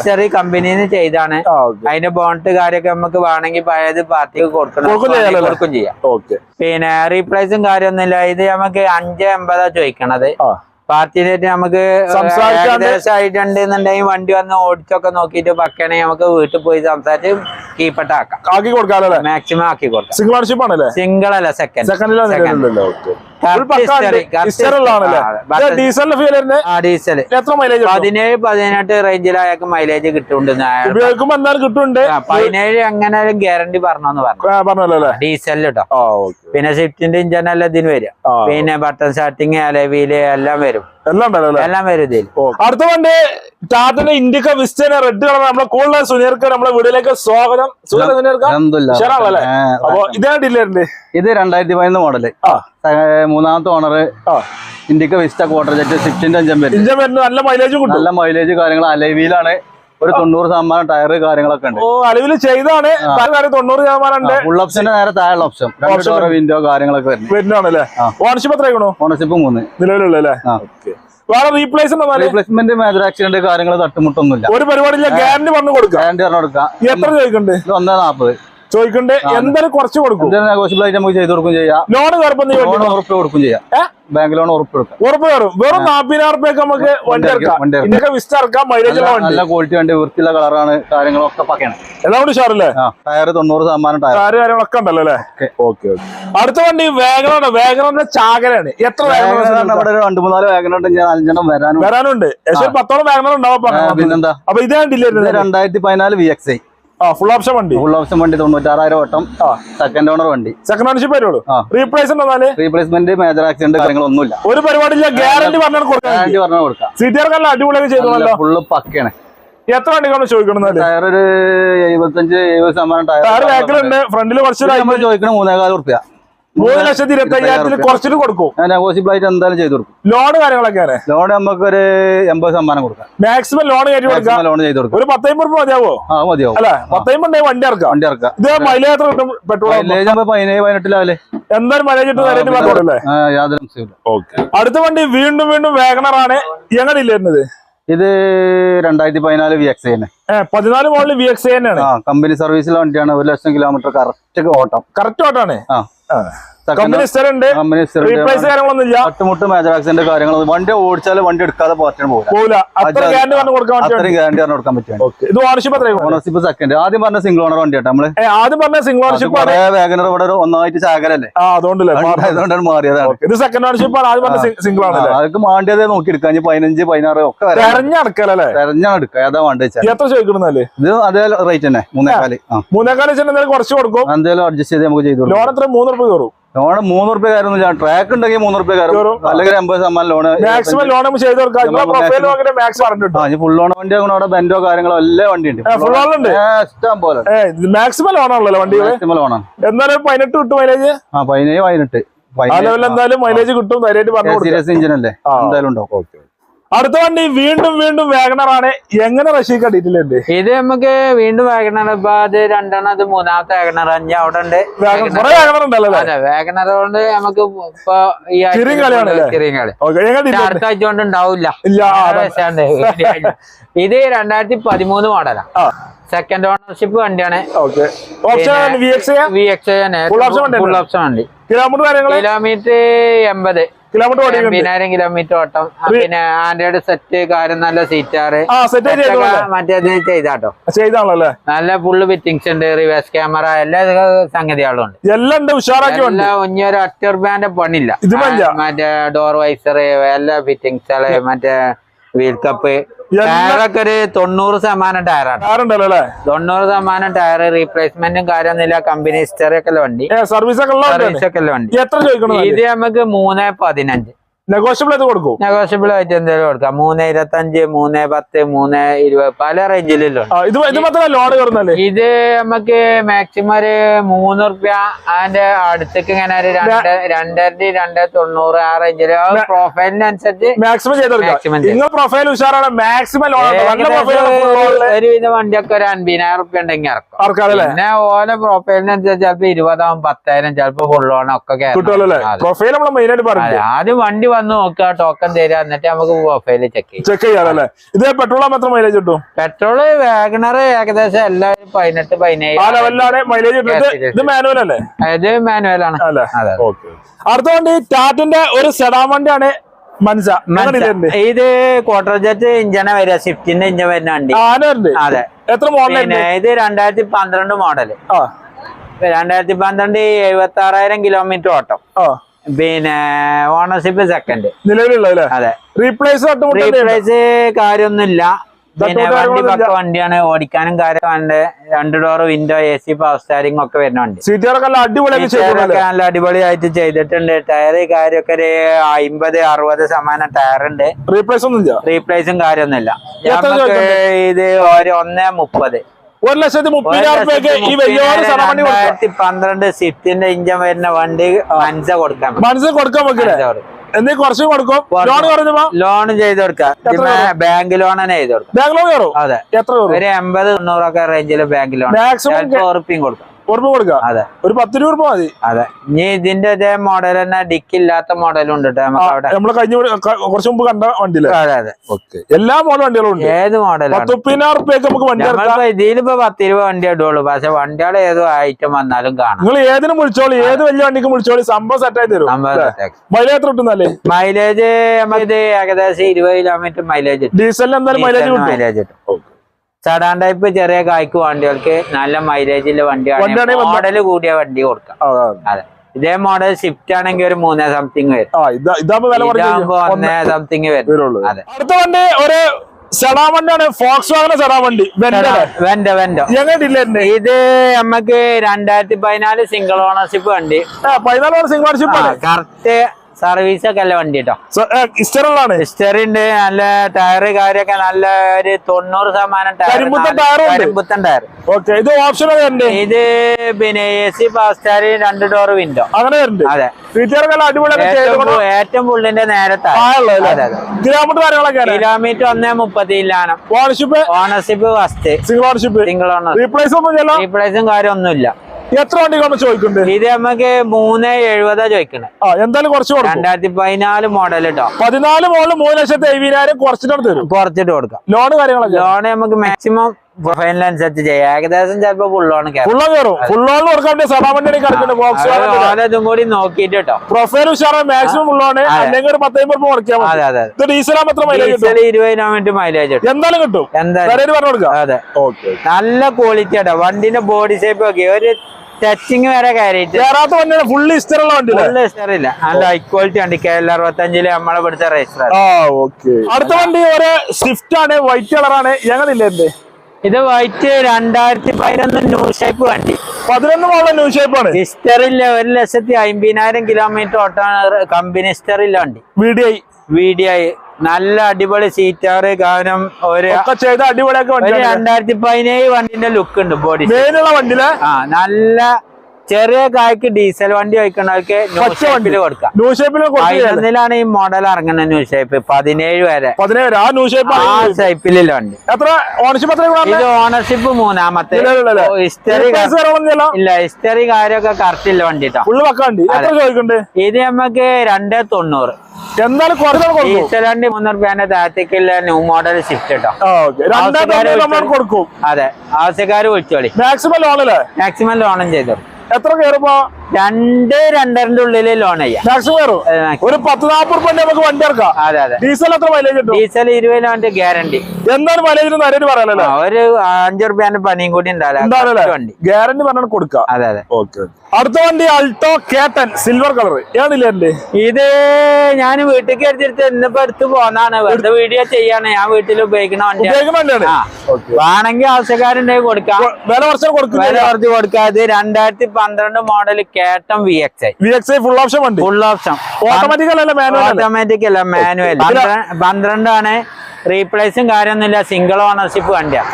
ചെറിയ കമ്പനിന്ന് ചെയ്താണ്. അതിന്റെ ബോണറ്റ് കാര്യമൊക്കെ നമുക്ക് വേണമെങ്കിൽ പഴയത് പാർട്ടിക്ക് കൊടുക്കും ചെയ്യാം. പിന്നെ റീപ്ലേസും കാര്യമൊന്നുമില്ല. ഇത് നമുക്ക് 5.80 ചോദിക്കണത്. പാർട്ടിയിലായിട്ട് നമുക്ക് ആയിട്ടുണ്ടെന്നുണ്ടെങ്കിൽ വണ്ടി വന്ന് ഓടിച്ചൊക്കെ നോക്കിയിട്ട് പക്കണെങ്കിൽ നമുക്ക് വീട്ടിൽ പോയി സംസാരിച്ച് കീപ്പട്ടാക്കാം. മാക്സിമം ആക്കി കൊടുക്കാം. സിംഗിൾ അല്ല സെക്കൻഡ്. ഡീസൽ 17-18 റേഞ്ചിൽ അയാൾക്ക് മൈലേജ് കിട്ടുന്നുണ്ട്. 17 അങ്ങനെ ഗ്യാരണ്ടി പറഞ്ഞു ഡീസലിൽ കേട്ടോ. പിന്നെ സ്വിഫ്റ്റിന്റെ ഇഞ്ചിനല്ല ഇതിന് വരും. പിന്നെ ബട്ടൺ സ്റ്റാർട്ടിങ് അലവില് എല്ലാം വരും. എല്ലാം ഉണ്ടല്ലോ. എല്ലാം വരും ഇതിൽ. അടുത്ത വണ്ടി ടാറ്റന്റെ ഇൻഡിക്ക വിസ്റ്റ റെഡ് കളർ. നമ്മളെ കൂടുതൽ സുനീർക്ക് നമ്മുടെ വീട്ടിലേക്ക് സ്വാഗതം. സുനീർക്കല്ലേ? അപ്പൊ ഇതേ ഡീലറിന്റെ ഇത് 2011 മോഡല്, മൂന്നാമത്തെ owner, Indica Vista Quadrajet, സ്വിഫ്റ്റിന്റെ ഇഞ്ചൻ വരുന്നത്. നല്ല മൈലേജും കിട്ടും. നല്ല മൈലേജ് കാര്യങ്ങൾ. അലവിയിലാണ്. ഒരു 90% ടയർ കാര്യങ്ങളൊക്കെ ഉണ്ട്. അലവിൽ ചെയ്താണ്. 90% ഉണ്ട്. ഫുൾ ഓപ്ഷന്റെ നേരെ താഴെ ഓപ്ഷൻ, വിൻഡോ കാര്യങ്ങളൊക്കെ വരുന്നതാണല്ലേ. ഓണർഷിപ്പ് എത്രയാണോ? ഓണർഷിപ്പ് 3 നിലവിലുള്ളല്ലേ. വേറെ റീപ്ലേസ്മെന്റ് മേജർ ആക്സിഡന്റ് കാര്യങ്ങൾ തട്ടുമുട്ടൊന്നുമില്ല. ഒരു പരിപാടിയില്ല. ഗ്യാരണ്ടി പറഞ്ഞു കൊടുക്കാം. ഗ്യാരണ്ടി പറഞ്ഞു കൊടുക്കാം. എത്ര ചോദിക്കണ്ട്? 140 ചോദിക്കണ്ട്. എന്തായാലും കുറച്ച് കൊടുക്കും. നെഗോഷ്യബിൾ ആയിട്ട് നമുക്ക് ചെയ്ത് കൊടുക്കും ചെയ്യാം. ലോൺ ഉറപ്പ് കൊടുക്കും ചെയ്യാം. ബാങ്ക് ലോൺ ഉറപ്പ് കൊടുക്കാം. ഉറപ്പ് കയറും. വെറും 40,000 നമുക്ക് വണ്ടി ഇറക്കാം. വിസ്റ്റ ഇറക്കാം. മൈലേജ് നല്ല ക്വാളിറ്റി വണ്ടി, വൃത്തിയുള്ള കളറാണ്. കാര്യങ്ങളൊക്കെ പക്കയാണ്. എല്ലാം കൂടി ഷാറല്ലേ. ടയർ 90% ടയർ കാര്യങ്ങളൊക്കെ ഉണ്ടല്ലോ അല്ലേ. ഓക്കെ. അടുത്ത വണ്ടി വേഗനാണ്. വേഗനന്റെ ചാകരയാണ്. എത്ര ഇവിടെ 2-3 വാഗൺ ഉണ്ട്. 4-5 വരാനുണ്ട്. 10 വാഗൺ ഉണ്ടാവും. പിന്നെന്താ. അപ്പൊ ഇത് കണ്ടില്ലേ? 2014 VXI ഫുൾ ഓപ്ഷൻ വണ്ടി. 96,000 ഓട്ടം. സെക്കൻഡ് ഓണർ വണ്ടി. സെക്കൻഡ് ഓണർഷിപ്പ് വരുള്ളൂ. റീപ്ലേസ്മെന്റ് മേജർ ആക്സിഡന്റ് കാര്യങ്ങളൊന്നുമില്ല. ഒരു പരിപാടിയില്ല. ഗ്യാരണ്ടി പറഞ്ഞു കൊടുക്കാം. സീറ്റുകാർക്ക് അടിപൊളിയൊക്കെ ചെയ്തോളല്ലോ. ഫുള്ള് പക്കയാണ്. എത്ര വണ്ടിക്കാണ് ചോദിക്കണം? ടയർ ഒരു 75-70% ടയർ ബാക്കിലുണ്ട്. ഫ്രണ്ടിൽ കുറച്ച് ചോദിക്കണം 3,400 റുപ്യ. 3,25,000 കുറച്ചിട്ട് കൊടുക്കും. നെഗോഷ്യബിൾ ആയിട്ട് എന്തായാലും ചെയ്ത് കൊടുക്കും. ലോൺ കാര്യങ്ങളൊക്കെയാണ്. ലോൺ നമുക്ക് ഒരു 80% കൊടുക്കാം. മാക്സിമം ലോൺ കയറ്റി കൊടുക്കാം. ലോൺ ചെയ്ത് കൊടുക്കും. ഒരു 10,000 രൂപ മതിയാവോ? മതിയാവും. അല്ല 10,000 വണ്ടി ഇറക്കാം. ഇത് മൈലേജ് എത്ര കിട്ടും? പെട്രോൾ 17-18 ലെവല് എന്തായാലും മൈലേജ് കിട്ടും. യാതൊരു സംശയമില്ല. അടുത്ത വണ്ടി വീണ്ടും വാഗണർ ആണ്. എങ്ങനെ ഇല്ലായിരുന്നത്? ഇത് 2014 VXI തന്നെ. 14 മോഡൽ VXI തന്നെയാണ്. കമ്പനി സർവീസിലെ വണ്ടിയാണ്. 1,00,000 കിലോമീറ്റർ കറക്റ്റ് ഓട്ടമാണ്. കമ്പനി കാര്യങ്ങളൊന്നുമില്ല. തട്ടുമുട്ട് മേജർ ആക്സിഡന്റ് കാര്യങ്ങൾ. വണ്ടി ഓടിച്ചാൽ വണ്ടി എടുക്കാതെ പോകില്ല. ഗ്യാരണ്ടി കൊടുക്കാൻ പറ്റും. Ownership second. ആദ്യം പറഞ്ഞ സിംഗിൾ ഓണർ വണ്ടി കേട്ടോ. നമ്മള് ആദ്യം പറഞ്ഞ സിംഗിൾ ഓണർഷിപ്പ്. വാഗണർ ഇവിടെ ഒന്നായിട്ട് ചാകരല്ലേ. അതുകൊണ്ടാണ് മാറിയതാണ്. ഇത് സെക്കൻഡ് ഓണർഷിപ്പ് ആണ്. ആദ്യം പറഞ്ഞ സിംഗിൾ ആണ്. അതൊക്കെ മാണ്ടിയതേ നോക്കി എടുക്കാം. 15-16 ഒക്കെ തെരഞ്ഞെടുക്കാം. ഏതാ വേണ്ട. എത്ര ചോദിക്കണമെന്നല്ലേ? ഇത് അതേ റേറ്റ് തന്നെ. 3,400 കുറച്ച് കൊടുക്കും. എന്തായാലും അഡ്ജസ്റ്റ് ചെയ്ത് നമുക്ക് ചെയ്തു കൊടുക്കും. ലോൺ എത്ര? 3 രൂപ കയറും. ലോണ് 3 രൂപ കാര്യമൊന്നുമില്ല. ട്രാക്ക് ഉണ്ടെങ്കിൽ 3 രൂപ കയറും. അല്ലെങ്കിൽ 80% ലോണ്. മാക്സിമം ലോൺ ചെയ്ത് കൊടുക്കാം. ഫുൾ ലോൺ വണ്ടി അവിടെ ബെൻഡോ കാര്യങ്ങളോ എല്ലാ വണ്ടി ഉണ്ട്. ഇഷ്ടം പോലെ മാക്സിമം ലോണാണല്ലോ വണ്ടി. മാക്സിമം ലോണാണ്. എന്തായാലും 18 കിട്ടും മൈലേജ്. 17-18 എന്തായാലും മൈലേജ് കിട്ടും. സീരിയസ് എഞ്ചിൻ അല്ലേ. എന്തായാലും ഉണ്ടാവും. അടുത്ത വണ്ടി വീണ്ടും വാഗണർ ആണ്. എങ്ങനെ റഷീക്ക് അടിയിട്ടുണ്ട്? ഇത് നമുക്ക് വീണ്ടും വാഗണർ. ഇപ്പൊ അത് 2 അത് 3ാമത്തെ വാഗണർ. 5 അവിടെ ഉണ്ട്. വാഗണർ വാഗണർ കൊണ്ട് നമുക്ക് ഇപ്പൊ ഈ ചെറിയ കളി അടുത്ത ആഴ്ച കൊണ്ട് ഉണ്ടാവില്ല. ഇത് 2013 മോഡലാണ്. സെക്കൻഡ് ഓണർഷിപ്പ് വണ്ടിയാണ്. ഫുൾ ഓപ്ഷൻ വണ്ടി. കിലോമീറ്റർ 80. 10,000 കിലോമീറ്റർ ഓട്ടം. പിന്നെ ആൻഡ്രോയിഡ് സെറ്റ് കാര്യം. നല്ല സീറ്റാറ് മറ്റേത് ചെയ്താട്ടോ. നല്ല ഫുള്ള് ഫിറ്റിംഗ്സ് ഉണ്ട്. റിവേഴ്സ് ക്യാമറ എല്ലാ സംഗതികളും ഉണ്ട്. എല്ലാം ഇനി ഒരു അറ്റർബാൻഡ് പണില്ല. മറ്റേ ഡോർ വൈസർ എല്ലാ ഫിറ്റിംഗ്സ്. മറ്റേ വീൽ കപ്പ്. ടയറൊക്കെ ഒരു 90% ടയറാണ്. 90% ടയർ. റീപ്ലേസ്മെന്റും കാര്യമൊന്നുമില്ല. കമ്പനി ഹിസ്റ്ററി ഒക്കെ വണ്ടി. സർവീസ് ഒക്കെ വണ്ടി. ഇത് നമുക്ക് 3,15. നെഗോഷ്യബിൾ ആയിട്ട് കൊടുക്കും. നെഗോഷ്യബിൾ ആയിട്ട് എന്തെങ്കിലും കൊടുക്കാം. 3,25, 3,10, 3,20 പല റേഞ്ചിലും. ഇത് നമുക്ക് മാക്സിമം ഒരു 3 റുപ്യ. അതിന്റെ അടുത്തേക്ക് ഇങ്ങനെ ഒരു 2,50, 2,90 ആ റേഞ്ചില്. പ്രൊഫൈലിനനുസരിച്ച് ഒരുവിധ വണ്ടിയൊക്കെ ഒരു 50,000 റുപ്യ ഉണ്ടെങ്കിൽ ഇറക്കും. പിന്നെ ഓരോ പ്രൊഫൈലിനനുസരിച്ച് ചിലപ്പോ 20,000, 10,000 ചിലപ്പോ ഫുൾ ഓൺ ഒക്കെ. ആദ്യം വണ്ടി വന്ന് നോക്കുക. ടോക്കൺ തരിക. എന്നിട്ട് നമുക്ക് പ്രൊഫൈല് ചെക്ക് ചെയ്യാം. ഇത് പെട്രോൾ മാത്രം മൈലേജ് കിട്ടും. പെട്രോള് വാഗണർ ഏകദേശം എല്ലാവരും 18-17 മൈലേജ്. ഇത് മാനുവൽ അല്ലേ? ഇത് മാനുവൽ ആണ്. അടുത്ത വണ്ടി ടാറ്റന്റെ ഒരു സെഡാൻ വണ്ടിയാണ്. ഇത് ക്വാർട്ടർ ജെറ്റ് ഇഞ്ചന വരിക. സ്വിഫ്റ്റിന്റെ ഇഞ്ചൻ വരുന്ന വണ്ടി. അതെ. എത്ര മോഡൽ? ഇത് 2012 മോഡല്. 2012 76,000 കിലോമീറ്റർ ഓട്ടം. പിന്നെ ഓണർഷിപ്പ് സെക്കൻഡ്. നിലവിലുള്ള അതെ. റീപ്ലേസ് കാര്യമൊന്നുമില്ല. പിന്നെ വണ്ടി പക്ക വണ്ടിയാണ്, ഓടിക്കാനും കാര്യമുണ്ട്. 2 ഡോർ വിൻഡോ, AC, പവർ സ്റ്റാരിംഗ് ഒക്കെ വരുന്ന വണ്ടി. സീറ്റുകളൊക്കെ നല്ല അടിപൊളിയായിട്ട് ചെയ്തിട്ടുണ്ട്. ടയർ കാര്യമൊക്കെ ഒരു 50-60% ടയറുണ്ട്. റീപ്ലേസും കാര്യമൊന്നുമില്ല. ഇത് ഒരു 1.30. 2012 സ്വിഫ്റ്റിന്റെ ഇഞ്ചൻ വരുന്ന വണ്ടി മനസ്സ് കൊടുക്കാൻ ലോൺ ചെയ്ത് കൊടുക്കാം. ബാങ്ക് ലോൺ തന്നെ ചെയ്ത് കൊടുക്കാം. അതെ, ഒരു 80-90 റേഞ്ചില് ബാങ്ക് ലോൺ ഉറപ്പിയും കൊടുക്കാം. അതെ, ഒരു 10 രൂപ മതി. അതെ, ഇനി ഇതിന്റെ ഇതേ മോഡൽ തന്നെ ഡിക്ക് ഇല്ലാത്ത മോഡലും ഉണ്ട് നമ്മള് കഴിഞ്ഞ കുറച്ച് മുമ്പ് കണ്ട വണ്ടിയില്. അതെ അതെ, എല്ലാ മോഡൽ വണ്ടികളും ഉണ്ട്. ഏത് മോഡലും ഇതിലിപ്പോ 10 രൂപ വണ്ടി ഇടുള്ളൂ. പക്ഷെ വണ്ടികളെ ഏതോ ഐറ്റം വന്നാലും കാണാം. നിങ്ങൾ ഏതിനും വിളിച്ചോളി, ഏത് വലിയ വണ്ടിക്കും വിളിച്ചോളി, സംഭവം സെറ്റ് ആയി തരും. മൈലേജ് എത്ര കിട്ടുന്നല്ലേ? മൈലേജ് നമുക്കിത് ഏകദേശം 20 കിലോമീറ്റർ മൈലേജ്. ഡീസലിന് എന്തായാലും മൈലേജ് കിട്ടും. സഡാൻ ടൈപ്പ് ചെറിയ കായ്ക്ക് വണ്ടികൾക്ക് നല്ല മൈലേജിന്റെ വണ്ടിയാണ്. മോഡല് കൂടിയ വണ്ടി കൊടുക്കാം. അതെ, ഇതേ മോഡൽ സ്വിഫ്റ്റ് ആണെങ്കിൽ ഒരു 3 സംതിങ് വരും. 1 സംതിങ് വരും. അതെ, അടുത്ത വണ്ടി ഒരു സെഡാൻ വണ്ടിയാണ്, ഫോക്സ്വാഗൺ സെഡാൻ വണ്ടി. വെന്റോ ഇത് നമുക്ക് 2014 സിംഗിൾ ഓണർഷിപ്പ് വണ്ടി. 14 സിംഗിൾ ഓണർഷിപ്പ് കറക്റ്റ് സർവീസ് ഒക്കെ അല്ല വണ്ടി കേട്ടോ. ഹിസ്റ്ററി ഉണ്ട്. നല്ല ടയറ് കാര്യൊക്കെ നല്ല ഒരു 90% കരിമ്പുത്തൻ ടയർ. ഇത് ഓപ്ഷൻ ഇത് പിന്നെ AC, power steering, 2 door window അങ്ങനെ. അതെ, ഏറ്റവും പുള്ളിന്റെ നേരത്തെ kilometre 1.30. Ownership first single owner. റീപ്ലേസും കാര്യമൊന്നുമില്ല. എത്ര വണ്ടികളാണ് ചോദിക്കുന്നത്? ഇത് നമുക്ക് 370 ചോദിക്കണേ. എന്തായാലും കുറച്ച് 2014 മോഡൽ കേട്ടോ. 14 മോഡൽ 3,70,000 കുറച്ചിട്ട് കൊടുക്കാം. ലോണ് കാര്യങ്ങളൊക്കെ ലോണ് നമുക്ക് മാക്സിമം പ്രൊഫൈലിനനുസരിച്ച് ചെയ്യാം. ഏകദേശം ചിലപ്പോ ഫുൾ ലോൺ അതും കൂടി നോക്കിട്ട് കേട്ടോ. പ്രൊഫൈൽ മാക്സിമം ഫുൾ ലോൺ അല്ലെങ്കിൽ ഒരു 10-50 ഡീസൽ 20 കിലോമീറ്റർ മൈലേജ് എന്തായാലും കിട്ടും. എന്തായാലും അതെ, നല്ല ക്വാളിറ്റി ആട്ടോ. വണ്ടിന്റെ ബോഡി ഷേപ്പ് ഒക്കെ ഒരു ടച്ചിങ് വരെ കയറിയിട്ട് ഫുള്ള് ഇഷ്ടമുള്ള വണ്ടി ഇല്ല. നല്ല ഹൈ ക്വാളിറ്റി വണ്ടി. KL65 നമ്മളെ പിടിച്ച രജിസ്റ്റർ. അടുത്ത വണ്ടി ഒരു സ്വിഫ്റ്റ് ആണ്, വൈറ്റ് കളറാണ്. ഞങ്ങളില്ലേ ഇത് വൈറ്റ് 2011 ന്യൂ ഷേപ്പ് വണ്ടി. 11 മോഡൽ ന്യൂ ഷേപ്പ് ആണ്. ഹിസ്റ്ററില്ല 1,50,000 കിലോമീറ്റർ ഓട്ടാണ്. കമ്പനി ഹിസ്റ്ററില്ല വണ്ടി. VDI നല്ല അടിപൊളി സീറ്റാറ്. കാരണം ഒരു 2017 വണ്ടിന്റെ ലുക്ക് ഉണ്ട്. ബോഡി വണ്ടിയില് നല്ല ചെറിയ കായ്ക്ക് ഡീസൽ വണ്ടി വയ്ക്കുന്നവർക്ക് ന്യൂ ഷേപ്പിൽ കൊടുക്കാം. ഈ മോഡൽ ഇറങ്ങുന്ന ന്യൂ ഷേപ്പ് 17 വരെ ഷേപ്പിലുള്ള വണ്ടി. ഇത് ഓണർഷിപ്പ് 3ാമത്തെ. ഹിസ്റ്ററി ഇല്ല, ഹിസ്റ്ററി കാര്യമൊക്കെ കറക്റ്റ് ഇല്ല വണ്ടി. ഇത് നമുക്ക് 290. ഡീസൽ വണ്ടി 300 രൂപേന്റെ താഴത്തേക്കുള്ള ന്യൂ മോഡൽ ഷിഫ്റ്റ് കേട്ടോ. അതെ, ആവശ്യക്കാര് വിളിച്ചോളി. മാക്സിമം ലോണും ചെയ്തോ. എത്ര കയറുമ്പോ 2-2.5 ഉള്ളില് ലോൺ ചെയ്യാം. ഒരു 10-40 രൂപ നമുക്ക് വണ്ടി ഇറക്കാം. അതെ അതെ. ഡീസൽ എത്ര മൈലേജ് കിട്ടും? Diesel 20 kilometre guarantee. എന്തായാലും മൈലേജ് പറയാനല്ലോ. ഒരു 5 രൂപേന്റെ പണിയും കൂടി വണ്ടി ഗ്യാരണ്ടി പറഞ്ഞാൽ കൊടുക്കാം. അതെ അതെ. അടുത്ത വണ്ടി അൾട്ടോ K10 സിൽവർ കളർ. ഏതില്ലേ? ഇത് ഞാൻ വീട്ടിലേക്ക് എടുത്തിട്ട് ഇന്നിപ്പോ എടുത്ത് പോന്നാണ്. വെറുതെ വീഡിയോ ചെയ്യാണ്. ഞാൻ വീട്ടിൽ ഉപയോഗിക്കുന്ന വണ്ടിയാണ്. വേണമെങ്കിൽ ആവശ്യക്കാരുണ്ടെങ്കിൽ കൊടുക്കാം. വില കുറച്ച് കൊടുക്കാം. ഇത് 2012 model K10 VXI full option വണ്ടി. Full option. ഓട്ടോമാറ്റിക് അല്ല മാനുവൽ. 12 ആണ്. റീപ്ലേസും കാര്യമൊന്നുമില്ല. സിംഗിൾ ഓണർഷിപ്പ് വണ്ടിയാണ്.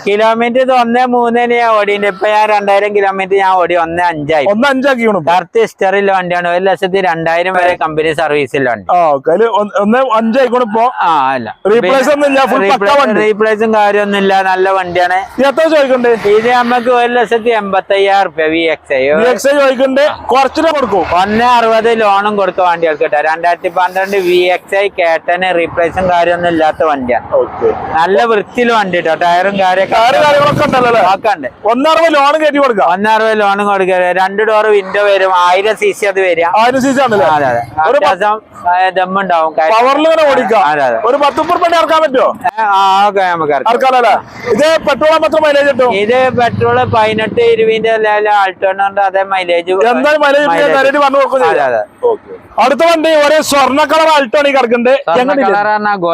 കിലോമീറ്റർ ഇത് 1.3 ഞാൻ ഓടിയുണ്ട്. ഇപ്പൊ ഞാൻ 2000 കിലോമീറ്റർ ഞാൻ ഓടി 1.5 കറക്റ്റ് ഹിസ്റ്ററിലുള്ള വണ്ടിയാണ്. 1,02,000 വരെ കമ്പനി സർവീസിലുള്ള വണ്ടി. റീപ്ലേസും കാര്യമൊന്നുമില്ല. നല്ല വണ്ടിയാണ്. ഇത് നമുക്ക് 1,85,000 രൂപ VXI. 1.60 ലോണും കൊടുക്കുക വണ്ടികൾക്ക് കേട്ടോ. 2012 VXI K10 റീപ്ലേസും കാര്യമൊന്നും ഇല്ലാത്ത വണ്ടിയാണ്. നല്ല വൃത്തിയിൽ വണ്ടി കേട്ടോ. ടയറും കാര്യമൊക്കെ 1.60 ലോൺ കയറ്റി കൊടുക്കുക. 1.60 ലോണും കൊടുക്കുക. 2 ഡോർ വിൻഡോ വരും. 1000 cc അത് വരിക. ദമ്മുണ്ടാവും. ഒരു 10 രൂപ ഇറക്കാൻ പറ്റുമോ? ഇത് പെട്രോൾ മാത്രം മൈലേജ് കിട്ടും. ഇത് പെട്രോൾ 18-20 ആൾട്ടോണറിന്റെ അതേ മൈലേജ്. അടുത്ത വണ്ടി ഒരു സ്വർണ്ണ കളർ ആൾട്ടോ കിടക്കുന്നുണ്ട്.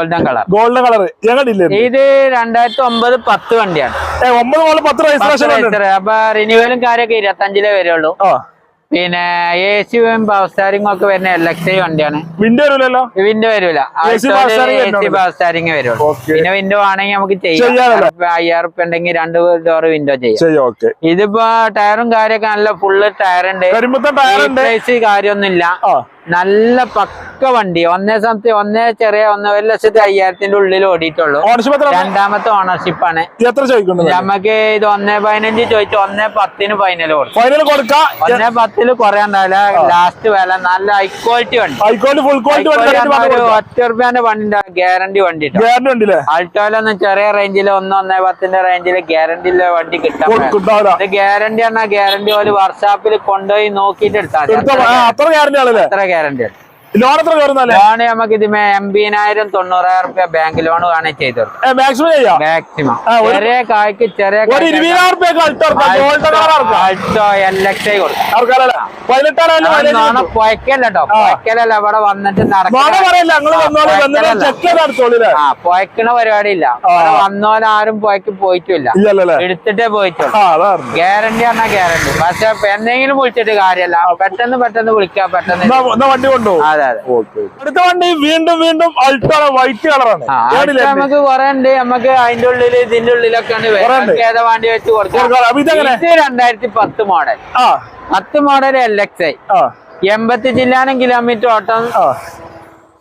Golden colour. ഗോൾഡൻ കളർ ഞങ്ങളില്ലേ? ഇത് 2009-10 വണ്ടിയാണ്. 9 മുതൽ 10 രജിസ്ട്രേഷൻ. അപ്പൊ റിന്യൂവലും കാര്യമൊക്കെ 25-ലേ വരുള്ളൂ. പിന്നെ AC പവർ സ്റ്റാരിംഗ് ഒക്കെ വരുന്ന LXI വണ്ടിയാണ്. വിൻഡോ വരില്ലല്ലോ? വിൻഡോ വരൂല, AC പവർ സ്റ്റാരിംഗ് വരുള്ളൂ. പിന്നെ വിൻഡോ ആണെങ്കിൽ നമുക്ക് ചെയ്യാം. 5000 റുപ്യ ഉണ്ടെങ്കിൽ 2 ഡോർ വിൻഡോ ചെയ്യാം. ഇതിപ്പോ ടയറും കാര്യമൊക്കെ നല്ല ഫുള്ള് ടയർ ഉണ്ട്, കാര്യമൊന്നുമില്ല. നല്ല പക്ക വണ്ടി. 1,1,500,000 ഉള്ളിൽ ഓടിയിട്ടുള്ളൂ. രണ്ടാമത്തെ ഓണർഷിപ്പ് ആണ്. നമുക്ക് ഇത് 1,15 ചോദിച്ചു 1,10 ഫൈനൽ കൊടുക്കാം. 1,10 കുറയാണ്ടാവില്ല. ലാസ്റ്റ് വില നല്ല ഹൈ ക്വാളിറ്റി വണ്ടി. ₹1 വണ്ടി ഗ്യാരണ്ടി വണ്ടി. ആൾട്ടോയിലൊന്നും ചെറിയ റേഞ്ചില് 1,10 റേഞ്ചില് ഗ്യാരണ്ടി വണ്ടി കിട്ടാൻ. ഇത് ഗ്യാരണ്ടി പറഞ്ഞാൽ ഗ്യാരണ്ടി പോലെ വർക്ക്ഷോപ്പിൽ കൊണ്ടുപോയി നോക്കിയിട്ട് എടുത്താൽ അത്ര ഗ്യാരണ്ടി. ലോൺ നമുക്ക് ഇതിമേ 80,000 90,000 റുപ്യ ബാങ്ക് ലോൺ വേണമെങ്കിൽ ചെയ്തു മാക്സിമം. ചെറിയ കായ്ക്ക് ചെറിയ ആൾട്ടോ LXI കൊടുക്കാം. പൊയ്ക്കല്ലോ, പൊയ്ക്കലല്ല ഇവിടെ വന്നിട്ട് പൊയ്ക്കണ പരിപാടി ഇല്ല. വന്നോലെ ആരും പൊയ്ക്ക് പോയിട്ടില്ല, എടുത്തിട്ടേ പോയിട്ടുള്ളൂ. ഗ്യാരണ്ടി പറഞ്ഞാൽ ഗ്യാരണ്ടി. പക്ഷെ എന്തെങ്കിലും വിളിച്ചിട്ട് കാര്യമല്ല, പെട്ടെന്ന് വിളിക്കാം, പെട്ടെന്ന് വണ്ടി കൊണ്ടുപോകും. അതെ. അടുത്ത വണ്ടി വീണ്ടും അൾട്ടോ വൈറ്റ് കളറാണ്. നമുക്ക് കുറെ ഉണ്ട്. നമുക്ക് അതിന്റെ ഉള്ളില് ഇതിന്റെ ഉള്ളിലൊക്കെ ഏതാ വണ്ടി വെച്ച് കൊടുക്കാം. 2010 മോഡൽ 10 മോഡൽ LXI 80 ചില്ലാനും കിലോമീറ്റർ ഓട്ടം.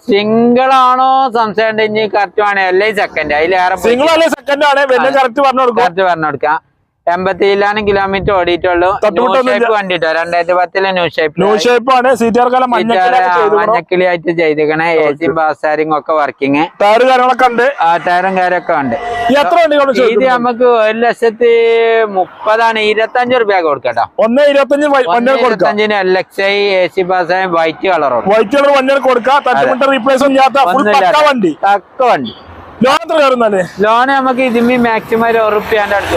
സിംഗിൾ ആണോ സംശയം ഉണ്ടെങ്കിൽ കറക്റ്റ് ആണ്. അല്ലെങ്കിൽ സെക്കൻഡ് അതിലേറെ കറക്റ്റ് പറഞ്ഞു കൊടുക്കാം. 80 ചില്ലാനും കിലോമീറ്റർ ഓടിയിട്ടുള്ളൂ. വണ്ടി 2010 ന്യൂ ഷേപ്പ് ആണ്. മഞ്ഞക്കിളി ആയിട്ട് ചെയ്തിരിക്കണേ. AC പവർ സ്റ്റാരിംഗ് ഒക്കെ വർക്കിംഗ്. ടയറും കാര്യങ്ങളൊക്കെ ഉണ്ട്. ഇത് നമുക്ക് 1,30,000 25 റുപ്യ കൊടുക്കട്ടോ. 1,25,000 LXI AC power സ്റ്റാരിംഗ് white colour കൊടുക്കാം. ലോൺ നമുക്ക് ഇതിന് മാക്സിമം ₹1 അടുത്ത്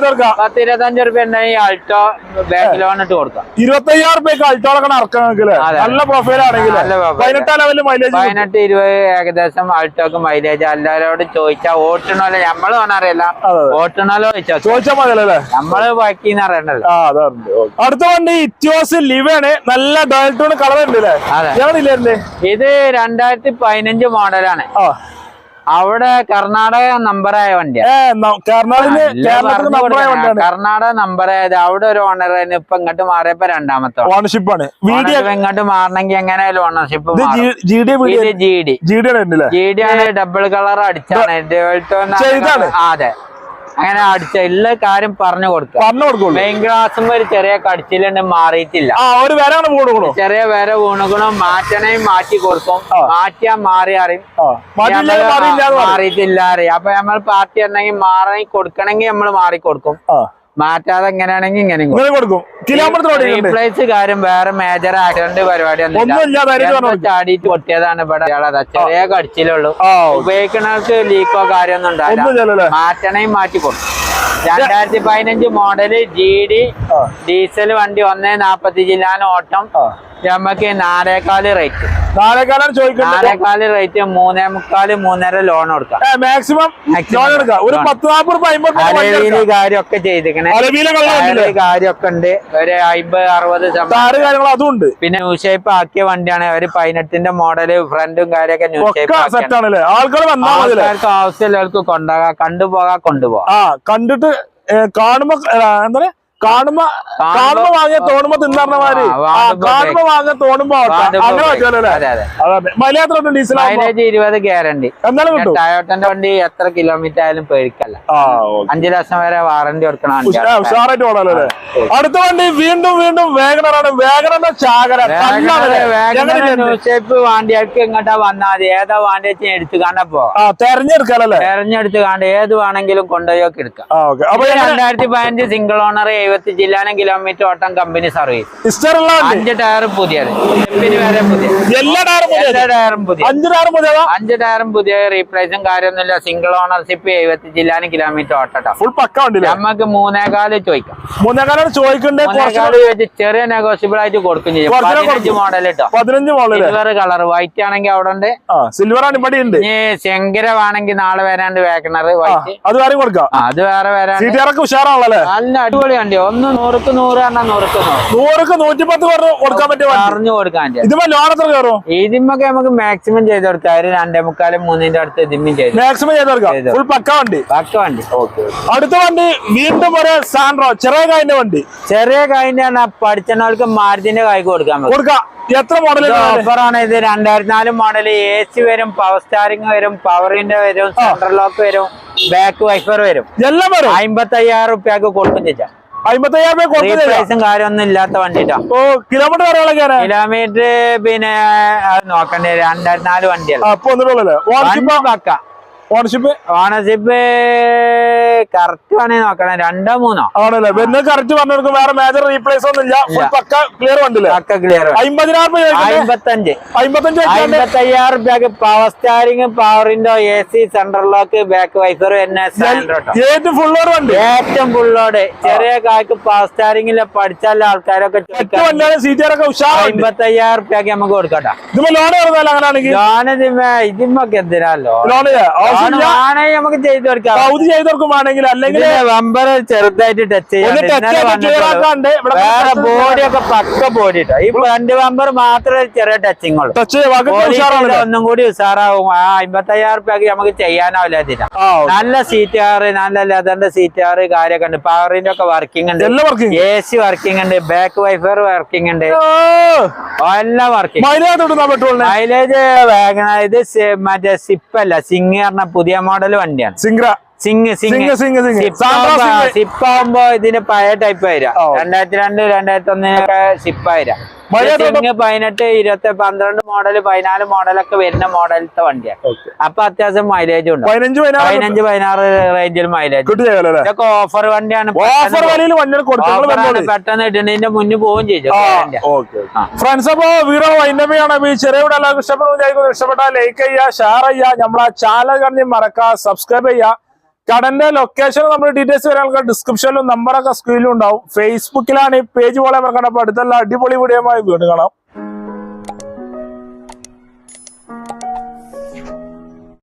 കൊടുക്കാം. 10-25 റുപ്യ ഉണ്ടെങ്കിൽ ആൾട്ടോ ബാങ്ക് ലോൺ ഇട്ട് കൊടുക്കാം. 25,000 ആൾട്ടോളൊക്കെ നല്ല പ്രൊഫൈൽ ആണെങ്കിൽ 18-20 ഏകദേശം ആൾട്ടോക്ക് മൈലേജ്. എല്ലാവരോട് ചോദിച്ചാൽ ഓട്ടണോല്ലോ, നമ്മള് അറിയില്ല, ഓട്ടണോല്ലോ ചോദിച്ചാൽ മതിയല്ലേ, നമ്മള് ബാക്കിന്ന് അറിയണ്ടല്ലോ. അടുത്ത വണ്ടി ഇറ്റിയോസ് ലിവാണ്. നല്ല ഡയൽ കളർ ഉണ്ട്. ഇത് 2015 മോഡലാണ്. അവിടെ കർണാടക നമ്പറായ വണ്ടിയാണ്. കർണാടക നമ്പറായത്. അവിടെ ഒരു ഓണർ ഇപ്പൊ ഇങ്ങോട്ട് മാറിയപ്പോ രണ്ടാമത്തെ ഓണർഷിപ്പ് ആണ്. ഇങ്ങോട്ട് മാറണമെങ്കിൽ എങ്ങനെയായാലും ഓണർഷിപ്പ്. GD ആണ്. ഡബിൾ കളർ അടിച്ചാണ്. അതെ, അങ്ങനെ അടിച്ച എല്ലാ കാര്യം പറഞ്ഞു കൊടുക്കും. മെയിൻ ഗ്ലാസും ഒരു ചെറിയ കടിച്ചിലുണ്ട്, മാറിയിട്ടില്ല. ചെറിയ വര വീണുകണം. മാറ്റണേയും മാറ്റി കൊടുക്കും. മാറ്റിയാ മാറി അറിയും, മാറിയിട്ടില്ല അറിയാം. അപ്പൊ നമ്മൾ പാർട്ടി ഉണ്ടെങ്കിൽ മാറി കൊടുക്കണമെങ്കിൽ നമ്മൾ മാറി കൊടുക്കും. മാറ്റാതെ എങ്ങനെയാണെങ്കിൽ ഇങ്ങനെ കൊടുക്കും. റീപ്ലേസ് കാര്യം വേറെ മേജർ ആക്സിഡന്റ് പരിപാടി ചാടിയിട്ട് പൊട്ടിയതാണ്. ഇവിടെ ചെറിയ കടിച്ചിലുള്ളൂ. ഉപയോഗിക്കുന്നവർക്ക് ലീക്കോ കാര്യമൊന്നും ഉണ്ടാവില്ല. മാറ്റണേയും മാറ്റി കൊടുക്കും. 2015 മോഡല് GD ഡീസൽ വണ്ടി 1,40 ചില്ലാനും ഓട്ടം. നമുക്ക് 4,4 റേറ്റ്. 4,4 റേറ്റ് 3,3,5 ലോൺ കൊടുക്കാം. മാക്സിമം കാര്യമൊക്കെ ചെയ്തിരിക്കണേ. കാര്യമൊക്കെ ഉണ്ട്. ഒരു 50-60 അതുണ്ട്. പിന്നെ ന്യൂ ഷേപ്പ് ആക്കിയ വണ്ടിയാണ്. ഒരു 18 മോഡല്. ഫ്രണ്ടും കാര്യമൊക്കെ ന്യൂ ഷേപ്പ് ആൾക്കാർക്ക് ആവശ്യമുള്ളവർക്ക് കൊണ്ടുപോകാം. കൊണ്ടുപോകാം. കണ്ടിട്ട് കാണുമ്പോ എന്താ കാണുമ്പോ വാങ്ങിയ തോണുമ്പോ തിന്നറിഞ്ഞ മാതിരി കാണുമ്പോ വാങ്ങിയ തോണുമ്പോ മൈലേജ് 20 ഗ്യാരണ്ടി. ടയോട്ടന്റെ വണ്ടി എത്ര കിലോമീറ്റർ ആയാലും പേടിക്കല്ല. 5 ലക്ഷം വരെ വാറന്റി കൊടുക്കണം. അടുത്ത വണ്ടി വീണ്ടും വേഗണറാണ്. വേഗണറിന്റെ ചാകര ഷേപ്പ് വണ്ടികൾക്ക് ഇങ്ങോട്ടാ വന്നാൽ മതി. ഏതാ വണ്ടി വെച്ച് എടുത്തു കാണപ്പോ തെരഞ്ഞെടുത്ത് കാണ്ട് ഏത് വേണമെങ്കിലും കൊണ്ടുപോയി എടുക്കാം. 2015 സിംഗിൾ ഓണർ 70 ജില്ലാനം കിലോമീറ്റർ ഓട്ടം കമ്പനി സർവീസ്. ഹിസ്റ്ററുള്ള 5 ടയർ പുതിയത്, വരെ പുതിയ, എല്ലാ ടയറും പുതിയ, 5 ടയറും പുതിയ, റീപ്ലേസും കാര്യമൊന്നുമില്ല. സിംഗിൾ ഓണർഷിപ്പ് 70 ജില്ലാനം കിലോമീറ്റർ ഓട്ടോ. ഫുൾ പക്ക വണ്ടി. നമുക്ക് 3.4 ചോദിക്കാം. 3.4 ചോദിക്കണ്ടേ? ചെറിയ നെഗോഷ്യബിൾ ആയിട്ട് കൊടുക്കും ചെയ്യും. 15 മോഡൽ കേട്ടോ, 15 മോഡൽ സിൽവർ കളർ. വൈറ്റ് ആണെങ്കിൽ അവിടെ ഉണ്ട്, സിൽവർ ആണ് ഇവിടെ ഉണ്ട്. ശങ്കരമാണെങ്കിൽ നാളെ വരാണ്ട് വേക്കണർ വൈറ്റ്, അത് വേറെ കൊടുക്കാം. അത് വേറെ വരാണ്ട്. ഉഷാറാണല്ലേ? നല്ല അടിപൊളി വണ്ടി. 100ക്ക് 100 പറഞ്ഞാൽ 100ക്ക് 100 കൊടുക്കാൻ പറ്റും. പറഞ്ഞു കൊടുക്കാൻ ഇതിപ്പോ ലോൺ എത്ര കയറും? ഇതിമൊക്കെ നമുക്ക് മാക്സിമം ചെയ്ത് കൊടുക്കാം. 2.25 3 അടുത്ത് ഇതിമ്മ ചെയ്ത് മാക്സിമം ചെയ്ത് കൊടുക്കാം. ഫുൾ പക്ക വണ്ടി. പക്ക വണ്ടി. അടുത്ത വണ്ടി വീണ്ടും ഒരു സാൻഡ്രോ, ചെറിയ കായിന്റെ വണ്ടി. ചെറിയ കായിന്റെ പഠിച്ചവർക്ക് മാരുതിന്റെ കായ്ക്ക് കൊടുക്കാം. എത്ര മോഡൽ ഓഫറാണ് ഇത്? 2004 മോഡൽ. AC വരും, പവർ സ്റ്റാറിംഗ് വരും, പവറിന്റെ വരും, സെൻട്രൽ ലോക്ക് വരും, ബാക്ക് വൈഫർ വരും. എല്ലാം വരും. 55,000 റുപ്യക്ക് കൊടുക്കും ചേച്ചാ. 55,000 കാര്യമൊന്നും ഇല്ലാത്ത വണ്ടിട്ടാ. കിലോമീറ്റർ പിന്നെ അത് നോക്കണ്ടേ. 2004 വണ്ടിയല്ല. പക്ക ഓണർഷിപ്പ് കറക്റ്റ് വേണമെങ്കിൽ നോക്കണം. 2 3 ആണല്ലേ? പിന്നെ കറക്റ്റ് പറഞ്ഞു. വേറെ മേജർ റീപ്ലേസ് ഒന്നും ഇല്ല. പക്ക ക്ലിയർ വണ്ടില്ലേ? പക്ക ക്ലിയർ. 55,000 റുപ്യക്ക് പവർ സ്റ്റാരിങ്, പവറിന്റെ AC, central lock, back wiper, ഏറ്റവും ഫുള്ളോട് വണ്ടി. ഏറ്റവും ഫുള്ളോട്. ചെറിയ കായ്ക്ക് പവർ സ്റ്റാരിങ്ങില് പഠിച്ചാൽ ആൾക്കാരൊക്കെ 55,000 റുപ്യക്ക് നമുക്ക് കൊടുക്കട്ടെ. ലോൺ ഇതിമൊക്കെ എന്തിനാലോ നമുക്ക് ചെയ്ത് കൊടുക്കാം. അല്ലെങ്കിൽ ബമ്പർ ചെറുതായിട്ട് ടച്ച് ചെയ്യാൻ, വേറെ ബോഡിയൊക്കെ പക്ക ബോഡി ഇട്ടോ. ഈ ഫ്രണ്ട് ബമ്പർ മാത്രമേ ചെറിയ ടച്ചിങ് ഉള്ളൂ. ഒന്നും കൂടി ഉഷാറാവും. 55,000 റുപ്യക്ക് നമുക്ക് ചെയ്യാനാവില്ല ഇതിന്. നല്ല സീറ്റ് കാറ്, നല്ല ലെതറിന്റെ സീറ്റ് കാറ് കാര്യമൊക്കെ ഉണ്ട്. പവറിന്റെ ഒക്കെ വർക്കിംഗ് ഉണ്ട്, AC വർക്കിംഗ് ഉണ്ട്, ബാക്ക് വൈഫർ വർക്കിംഗ് ഉണ്ട്, എല്ലാം വർക്കിംഗ്. മൈലേജ് ഇത് മറ്റേ സിപ്പല്ല, സിംഗ് പറഞ്ഞ പുതിയ മോഡൽ വണ്ടിയാണ്. സിപ്പ് ആവുമ്പോ ഇതിന് പഴയ ടൈപ്പ് വരാം. 2002 2001 സിപ്പ് വരാം. 18 20 12 മോഡൽ 14 മോഡലൊക്കെ വരുന്ന മോഡലത്തെ വണ്ടിയാണ്. അപ്പൊ അത്യാവശ്യം മൈലേജ് ഉണ്ട്. 15-16 റേഞ്ചിൽ മൈലേജ്. ഇതൊക്കെ ഓഫർ വണ്ടിയാണ്. പെട്ടെന്ന് ഇടുന്നതിന്റെ മുന്നിൽ പോവുകയും ചെയ്യും. ഫ്രണ്ട്സ്, അപ്പൊ വീഡിയോ വൈൻഡപ്പിയാണ്. ചെറിയ ഇഷ്ടപ്പെട്ടാൽ ലൈക്ക് ചെയ്യുക, ഷെയർ ചെയ്യുക, നമ്മളെ ചാനൽ കണ്ടി മറക്കുക, സബ്സ്ക്രൈബ് ചെയ്യുക. കടന്റെ ലൊക്കേഷൻ നമ്മുടെ ഡീറ്റെയിൽസ് വരാൻ ഡിസ്ക്രിപ്ഷനിലും നമ്പറൊക്കെ സ്ക്രീനിലും ഉണ്ടാവും. ഫേസ്ബുക്കിലാണ് ഈ പേജ് പോലെ മറക്കണം. അപ്പൊ അടുത്തുള്ള അടിപൊളി വീഡിയോ വീണ്ടും കാണാം.